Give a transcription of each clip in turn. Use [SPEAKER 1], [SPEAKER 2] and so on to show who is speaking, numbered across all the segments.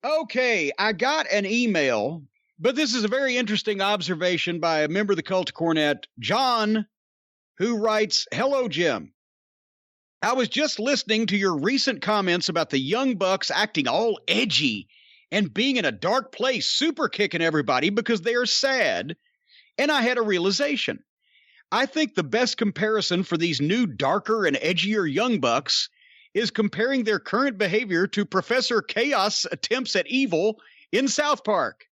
[SPEAKER 1] Okay, I got an email, but this is a very interesting observation by a member of the cult of Cornette, John, who writes, "Hello, Jim. I was just listening to your recent comments about the Young Bucks acting all edgy and being in a dark place, super kicking everybody because they are sad, and I had a realization. I think the best comparison for these new, darker, and edgier Young Bucks is comparing their current behavior to Professor Chaos' attempts at evil in South Park.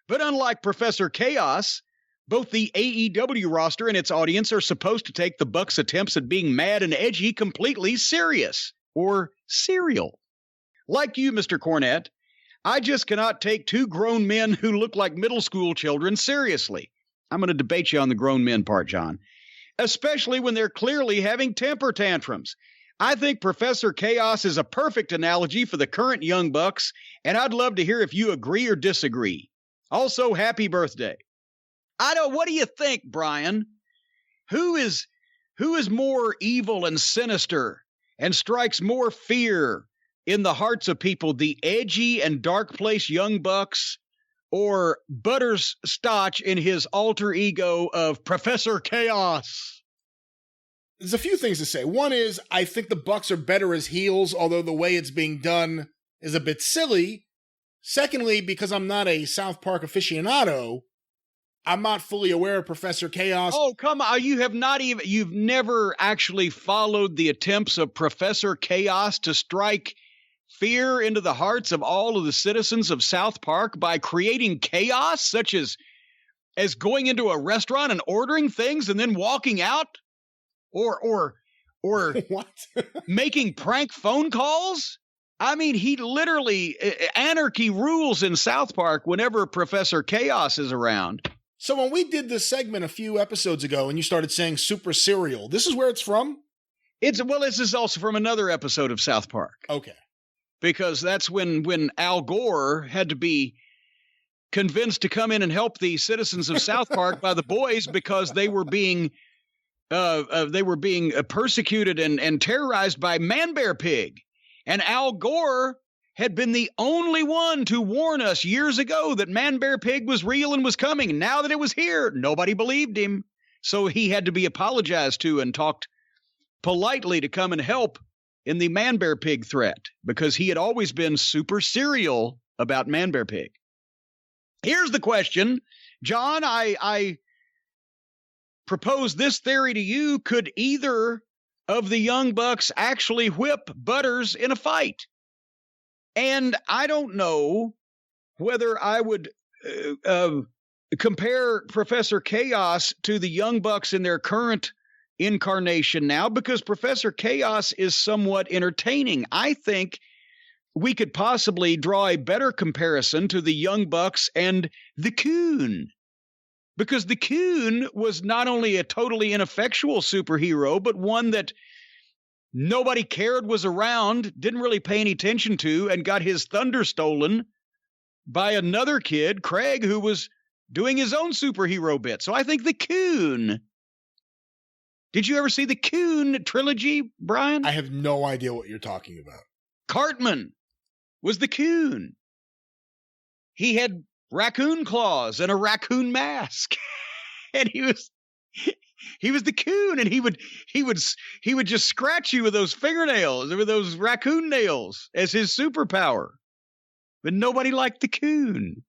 [SPEAKER 1] But unlike Professor Chaos, both the AEW roster and its audience are supposed to take the Bucks' attempts at being mad and edgy completely serious, or serial. Like you, Mr. Cornette, I just cannot take two grown men who look like middle school children seriously. I'm going to debate you on the grown men part, John. Especially when they're clearly having temper tantrums. I think Professor Chaos is a perfect analogy for the current Young Bucks, and I'd love to hear if you agree or disagree. Also, happy birthday." What do you think, Brian? Who is more evil and sinister and strikes more fear in the hearts of people, the edgy and dark place Young Bucks or Butterscotch in his alter ego of Professor Chaos?
[SPEAKER 2] There's a few things to say. One is, I think the Bucks are better as heels, although the way it's being done is a bit silly. Secondly, because I'm not a South Park aficionado, I'm not fully aware of Professor Chaos.
[SPEAKER 1] Oh, come on. You've never actually followed the attempts of Professor Chaos to strike fear into the hearts of all of the citizens of South Park by creating chaos, such as going into a restaurant and ordering things and then walking out? Or
[SPEAKER 2] What?
[SPEAKER 1] making prank phone calls? I mean, he literally, anarchy rules in South Park whenever Professor Chaos is around.
[SPEAKER 2] So when we did this segment a few episodes ago and you started saying super serial, this is where it's from?
[SPEAKER 1] This is also from another episode of South Park.
[SPEAKER 2] Okay.
[SPEAKER 1] Because that's when Al Gore had to be convinced to come in and help the citizens of South Park by the boys because they were being persecuted and terrorized by Man Bear Pig. And Al Gore had been the only one to warn us years ago that Man Bear Pig was real and was coming. Now that it was here, nobody believed him. So he had to be apologized to and talked politely to come and help in the Man Bear Pig threat because he had always been super serial about Man Bear Pig. Here's the question, John. I propose this theory to you. Could either of the Young Bucks actually whip Butters in a fight? And I don't know whether I would compare Professor Chaos to the Young Bucks in their current incarnation now, because Professor Chaos is somewhat entertaining. I think we could possibly draw a better comparison to the Young Bucks and the Coon, because the Coon was not only a totally ineffectual superhero, but one that nobody cared was around, didn't really pay any attention to, and got his thunder stolen by another kid, Craig, who was doing his own superhero bit. So I think the Coon. Did you ever see the Coon trilogy, Brian?
[SPEAKER 2] I have no idea what you're talking about.
[SPEAKER 1] Cartman was the Coon. He had raccoon claws and a raccoon mask. And he was the Coon, and he would just scratch you with those fingernails, with those raccoon nails as his superpower. But nobody liked the Coon.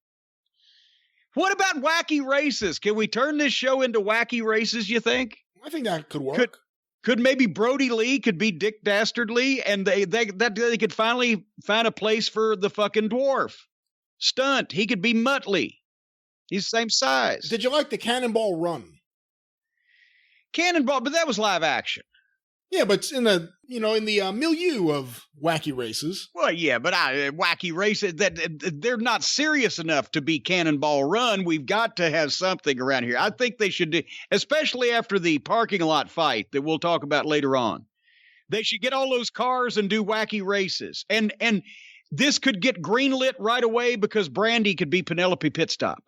[SPEAKER 1] What about Wacky Races? Can we turn this show into Wacky Races, you think?
[SPEAKER 2] I think that could work.
[SPEAKER 1] Could maybe Brody Lee could be Dick Dastardly, and they could finally find a place for the fucking dwarf. Stunt, he could be Muttley. He's the same size.
[SPEAKER 2] Did you like the Cannonball Run?
[SPEAKER 1] Cannonball, but that was live action.
[SPEAKER 2] Yeah, but in the milieu of Wacky Races.
[SPEAKER 1] Well, yeah, but Wacky Races, they're not serious enough to be Cannonball Run. We've got to have something around here. I think they should do, especially after the parking lot fight that we'll talk about later on. They should get all those cars and do Wacky Races. And this could get greenlit right away because Brandy could be Penelope Pitstop.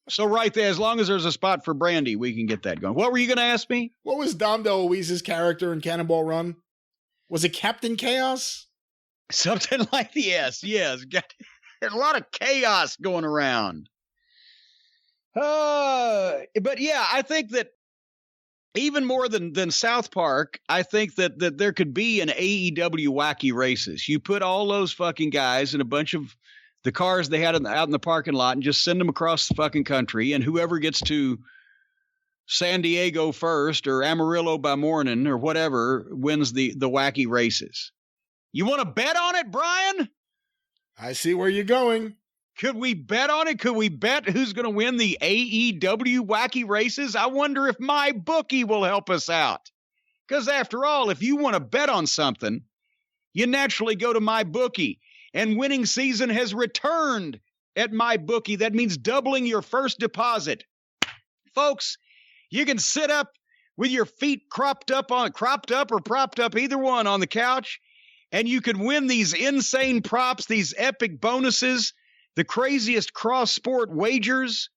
[SPEAKER 1] So right there, as long as there's a spot for Brandy, we can get that going. What were you going to ask me?
[SPEAKER 2] What was Dom DeLuise's character in Cannonball Run? Was it Captain Chaos?
[SPEAKER 1] Something like yes. Got a lot of chaos going around. But yeah, I think that even more than South Park, I think that there could be an AEW Wacky Races. You put all those fucking guys in a bunch of the cars they had out in the parking lot and just send them across the fucking country, and whoever gets to San Diego first or Amarillo by morning or whatever wins the Wacky Races. You want to bet on it, Brian?
[SPEAKER 2] I see where you're going.
[SPEAKER 1] Could we bet on it? Could we bet who's going to win the AEW Wacky Races? I wonder if my bookie will help us out. Because after all, if you want to bet on something, you naturally go to my bookie. And winning season has returned at my bookie. That means doubling your first deposit. Folks, you can sit up with your feet cropped up or propped up, either one, on the couch, and you can win these insane props, these epic bonuses, the craziest cross-sport wagers.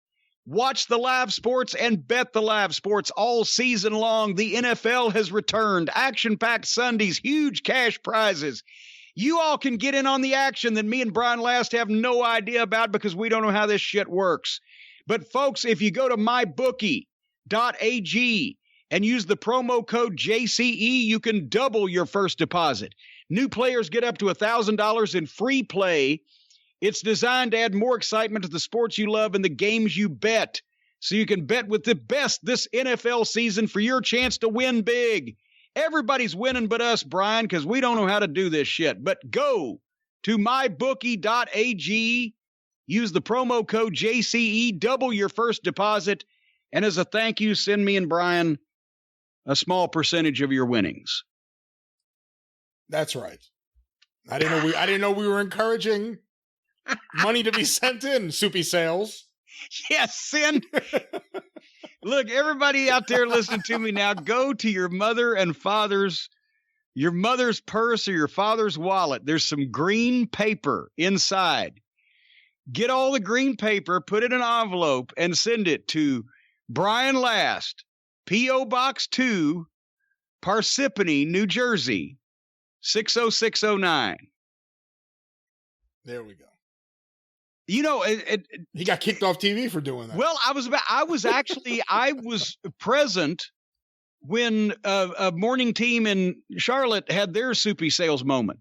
[SPEAKER 1] Watch the live sports and bet the live sports all season long. The NFL has returned. Action-packed Sundays, huge cash prizes. You all can get in on the action that me and Brian Last have no idea about because we don't know how this shit works. But folks, if you go to mybookie.ag and use the promo code JCE, you can double your first deposit. New players get up to $1,000 in free play. It's designed to add more excitement to the sports you love and the games you bet. So you can bet with the best this NFL season for your chance to win big. Everybody's winning but us, Brian, because we don't know how to do this shit. But go to mybookie.ag, use the promo code JCE, double your first deposit, and as a thank you, send me and Brian a small percentage of your winnings.
[SPEAKER 2] That's right. I didn't know we were encouraging money to be sent in, Soupy Sales.
[SPEAKER 1] Yes, send. Look, everybody out there listening to me now, go to your mother and father's, your mother's purse or your father's wallet. There's some green paper inside. Get all the green paper, put it in an envelope, and send it to Brian Last, P.O. Box 2, Parsippany, New Jersey, 60609.
[SPEAKER 2] There we go.
[SPEAKER 1] You know,
[SPEAKER 2] he got kicked off TV for doing that.
[SPEAKER 1] Well, I was present when a morning team in Charlotte had their Soupy Sales moment.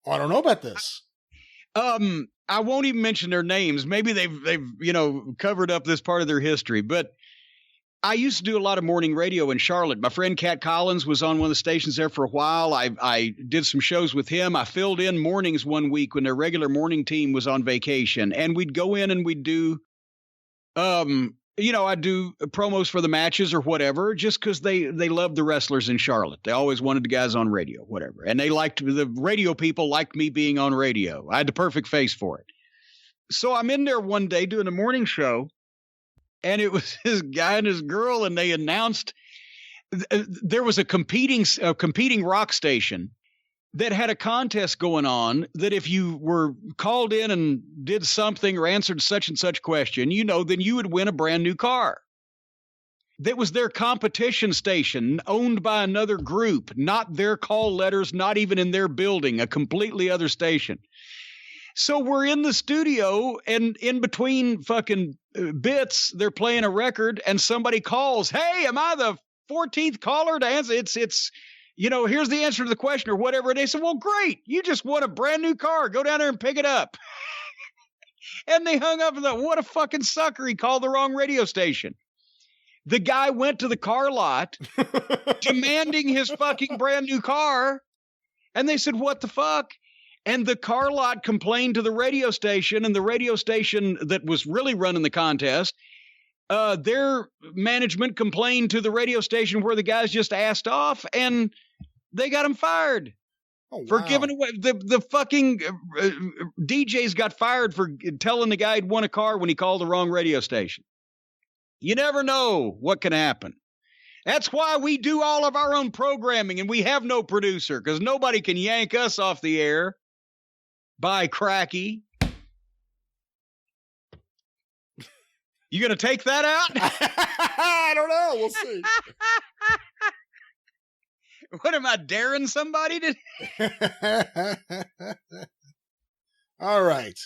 [SPEAKER 2] Oh, I don't know about this.
[SPEAKER 1] I won't even mention their names. Maybe they've covered up this part of their history, but I used to do a lot of morning radio in Charlotte. My friend Cat Collins was on one of the stations there for a while. I did some shows with him. I filled in mornings one week when their regular morning team was on vacation, and we'd go in and we'd do, I'd do promos for the matches or whatever, just because they loved the wrestlers in Charlotte. They always wanted the guys on radio, whatever. And the radio people liked me being on radio. I had the perfect face for it. So I'm in there one day doing a morning show, and it was his guy and his girl, and they announced there was a competing rock station that had a contest going on that if you were called in and did something or answered such and such question, then you would win a brand new car. That was their competition station owned by another group, not their call letters, not even in their building, a completely other station. So we're in the studio, and in between fucking bits, they're playing a record, and somebody calls, "Hey, am I the 14th caller to answer?" It's here's the answer to the question or whatever. And they said, "Well, great. You just won a brand new car. Go down there and pick it up." And they hung up and thought, what a fucking sucker. He called the wrong radio station. The guy went to the car lot demanding his fucking brand new car. And they said, what the fuck? And the car lot complained to the radio station, and the radio station that was really running the contest, their management complained to the radio station where the guys just asked off, and they got him fired.
[SPEAKER 2] Oh, wow.
[SPEAKER 1] For giving away the fucking DJs got fired for telling the guy he'd won a car when he called the wrong radio station. You never know what can happen. That's why we do all of our own programming, and we have no producer, because nobody can yank us off the air. By cracky. You going to take that out?
[SPEAKER 2] I don't know. We'll see.
[SPEAKER 1] What am I daring somebody to?
[SPEAKER 2] All right.